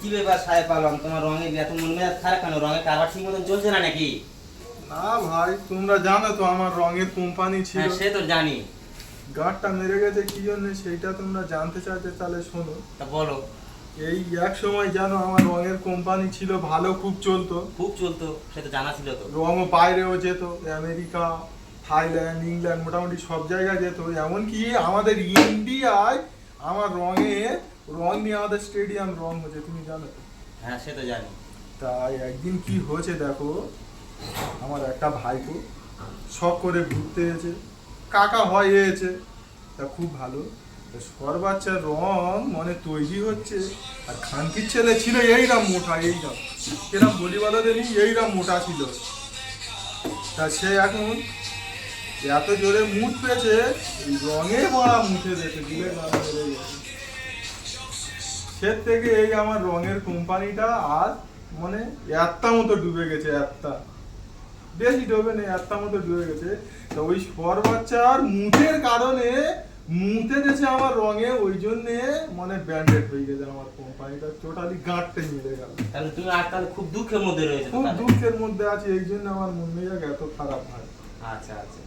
কি ব্যাপার সাহেব আলম, তোমার রঙের এত মন মেজাজ খারাপ কেন? রঙের কারবার ঠিক মতন চলছে না নাকি? না ভাই, তোমরা জানো তো আমার রঙের কোম্পানি ছিল, হ্যাঁ, সে তো জানি। গাঁটটা মেরে গেছে কি জন্য সেইটা তোমরা জানতে চাইতে, তাহলে শোনো। তা বলো। এই এক সময় জানো আমার রঙের কোম্পানি ছিল, ভালো খুব চলতো, খুব চলতো, সে তো জানা ছিল তো। রঙও বাইরেও যেত, আমেরিকা, থাইল্যান্ড, ইংল্যান্ড, মোটামুটি সব জায়গায় যেত। এমনকি আমাদের ইন্ডিয়ায় আমার রং নিয়ে আমাদের স্টেডিয়াম রং হচ্ছে, তুমি জানো তো। হ্যাঁ, সে তো জানি। তাই একদিন কি হয়েছে দেখো, আমার একটা ভাইপো শখ করে ঘুরতে এসেছে, কাকা হয় এসেছে, তা খুব ভালো। তা সর বাচ্চার রং মানে তৈরি হচ্ছে, আর খানকির ছেলে ছিল এইরাম মোটা, এইরাম এরম বলি বালাদের এইরাম মোটা ছিল। তা সে এখন এত জোরে মুখ পেয়েছে, এই রঙে মারা মুখে দেখে দিলে গা বেড়ে গেছে। সে থেকে এই আমার রঙের কোম্পানিটা আজ মানে একটা মতো ডুবে গেছে, একটা বেশি ডোবে নেই, একটা মতো ডুবে গেছে। তো ওই সর বাচ্চার মুখের কারণে মুতে দেশে আমার রঙে, ওই জন্যে মানে ব্যান্ডেড হয়ে গেছে আমার কোম্পানিটা, টোটালি গাঁটতে মিলে গেল। তাহলে তুমি আর তাহলে খুব দুঃখের মধ্যে রয়েছে তো খুব তাহলে? দুঃখের মধ্যে আছে, এই জন্য আমার মন মেজাজ এত খারাপ হয়। আচ্ছা আচ্ছা।